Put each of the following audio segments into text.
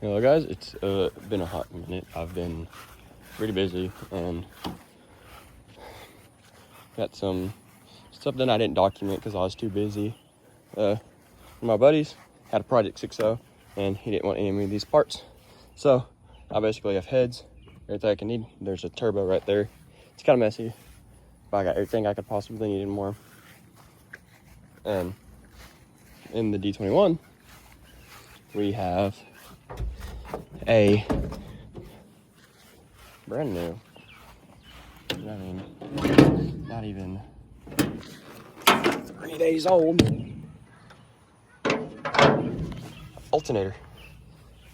Hello guys, it's been a hot minute. I've been pretty busy and got some stuff that I didn't document because I was too busy. My buddies had a Project 6.0 and he didn't want any of these parts. So I basically have heads, everything I can need. There's a turbo right there. It's kind of messy, but I got everything I could possibly need and more. And in the D21, we have a brand new, not even 3 days old alternator,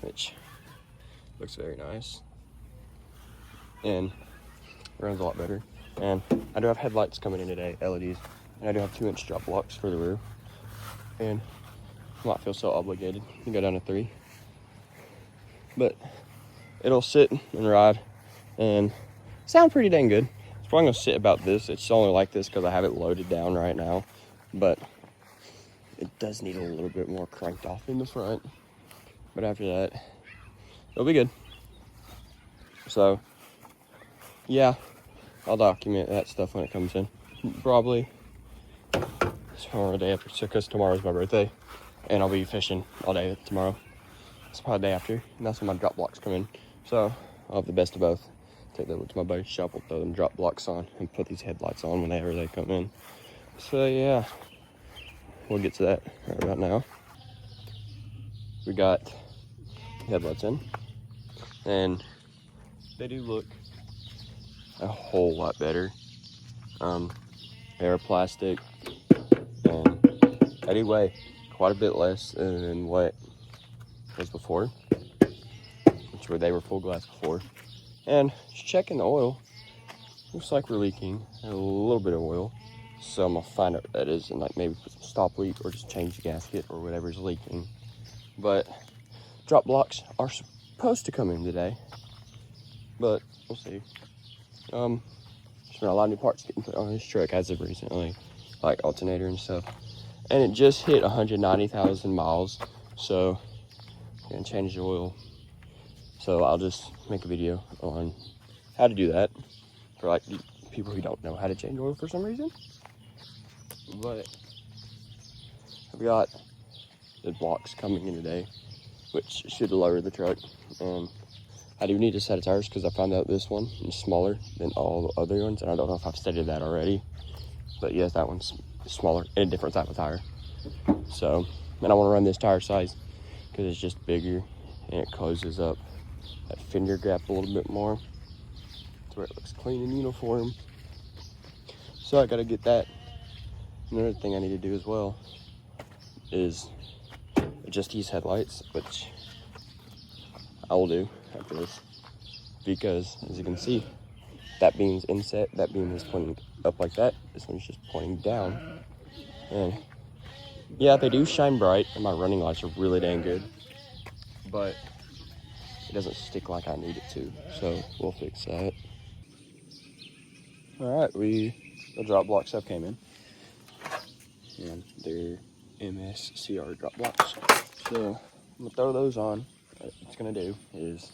which looks very nice and runs a lot better. And I do have headlights coming in today, LEDs, and I do have 2-inch drop blocks for the rear, and I not feel so obligated to go down to 3, but it'll sit and ride and sound pretty dang good. It's probably gonna sit about this. It's only like this because I have it loaded down right now, but it does need a little bit more cranked off in the front. But after that, it'll be good. So yeah, I'll document that stuff when it comes in. Probably tomorrow, day after, because tomorrow's my birthday, and I'll be fishing all day tomorrow. It's probably the day after, and that's when my drop blocks come in. So I'll have the best of both. Take that to my buddy's shop, we'll throw them drop blocks on and put these headlights on whenever they come in. So yeah, we'll get to that right about now. We got headlights in, and they do look a whole lot better. They're plastic, and they do weigh quite a bit less than what was before, which were they were full glass before. And just checking the oil, looks like we're leaking a little bit of oil, so I'm gonna find out what that is and like maybe put some stop leak or just change the gasket or whatever's leaking. But drop blocks are supposed to come in today, but we'll see. There's been a lot of new parts getting put on this truck as of recently, like alternator and stuff, and it just hit 190,000 miles, so I'm gonna change the oil. So I'll just make a video on how to do that for like people who don't know how to change oil for some reason. But I've got the blocks coming in today, which should lower the truck. And I do need a set of tires because I found out this one is smaller than all the other ones, and I don't know if I've stated that already. But yes, that one's smaller and a different type of tire. So, and I want to run this tire size because it's just bigger and it closes up that fender gap a little bit more to where it looks clean and uniform. So I gotta get that. Another thing I need to do as well is adjust these headlights, which I will do after this, because as you can see, that beam's inset, that beam is pointing up like that, this one's just pointing down. And yeah, they do shine bright and my running lights are really dang good, but it doesn't stick like I need it to, so we'll fix that. All right, the drop block stuff came in, and they're MSCR drop blocks. So I'm gonna throw those on. What it's gonna do is,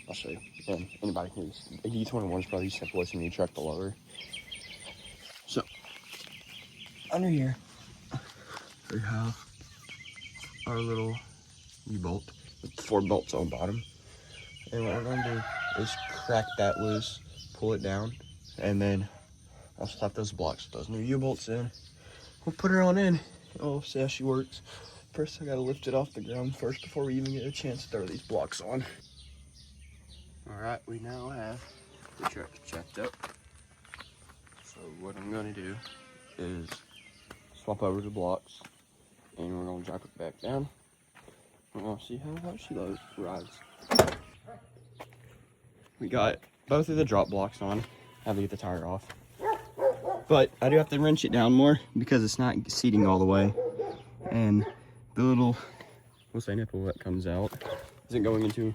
I'll show you, and anybody can use. A D21 is probably the simplest in your truck to lower. So under here, we have our little U-bolt with 4 bolts on the bottom. And what we're gonna do is crack that loose, pull it down, and then I'll slap those blocks with those new U-bolts in. We'll put her on in. Oh, see how she works. First, I gotta lift it off the ground first before we even get a chance to throw these blocks on. All right, we now have the truck checked up. So what I'm gonna do is swap over the blocks, and we're gonna drop it back down. We're gonna see how she rides. We got both of the drop blocks on. I have to get the tire off. But I do have to wrench it down more because it's not seating all the way. And the little, we'll say nipple that comes out isn't going into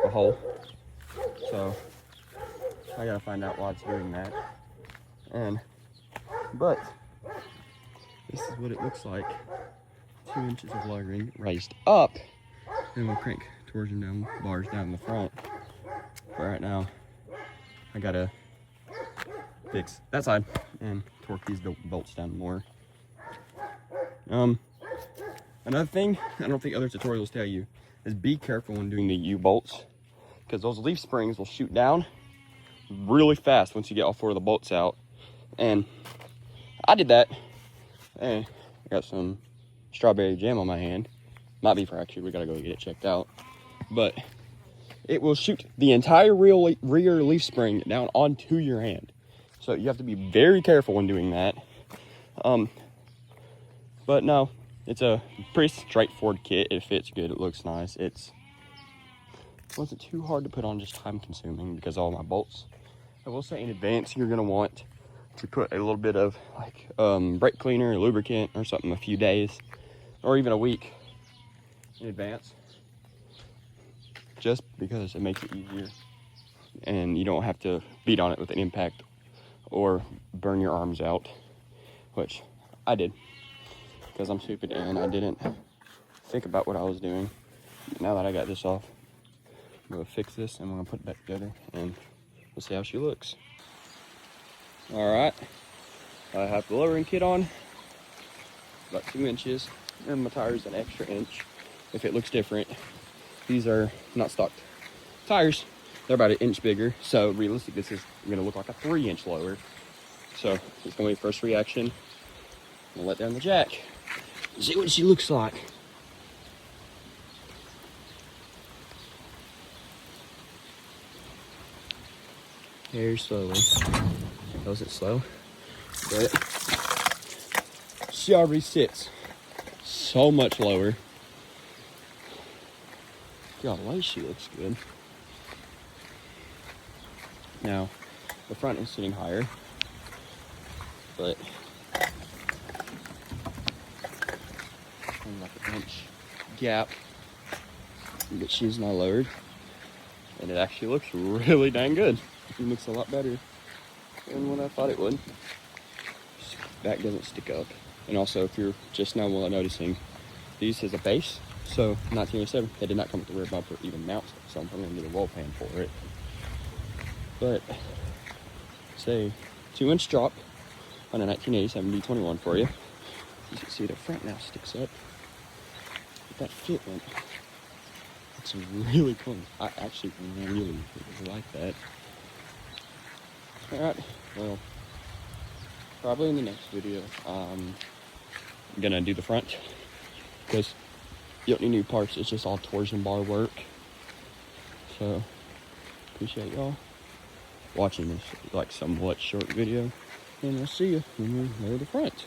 a hole. So I gotta find out why it's doing that. But this is what it looks like. 2 inches of lug ring raised up. And we'll crank torsion down bars down in the front. But right now, I gotta fix that side and torque these bolts down more. Another thing I don't think other tutorials tell you is be careful when doing the U-bolts, because those leaf springs will shoot down really fast once you get all 4 of the bolts out. And I did that, and I got some strawberry jam on my hand. Might be fractured, we gotta go get it checked out. But it will shoot the entire rear leaf spring down onto your hand. So you have to be very careful when doing that. But no, it's a pretty straightforward kit. It fits good, it looks nice. It wasn't too hard to put on, just time consuming because all my bolts. I will say in advance, you're gonna want to put a little bit of like brake cleaner or lubricant or something a few days or even a week in advance, just because it makes it easier and you don't have to beat on it with an impact or burn your arms out, which I did because I'm stupid and I didn't think about what I was doing. Now that I got this off, I'm gonna fix this and we're gonna put it back together and we'll see how she looks. All right, I have the lowering kit on, about 2 inches, and my tire's an extra inch if it looks different. These are not stock tires, they're about 1 inch bigger, so realistically this is gonna look like a 3-inch lower. So it's gonna be the first reaction. I'll let down the jack, see what she looks like. Very slowly. That wasn't slow, but she already sits so much lower. Golly, she looks good. Now, the front is sitting higher, but like an inch gap, but she's now lowered, and it actually looks really dang good. It looks a lot better than what I thought it would. Back doesn't stick up. And also, if you're just now noticing, these is a base. So 1907, they did not come with the rear bumper even mounts, so I'm going to need a roll pan for it. But say 2-inch drop on a 1987 D21 for you. You can see the front now sticks up. But that fit went. It's really cool. I actually really like that. Alright, well, probably in the next video, I'm gonna do the front, because you don't need new parts, it's just all torsion bar work. So, appreciate y'all watching this, like, somewhat short video, and I'll see you when we lower the front.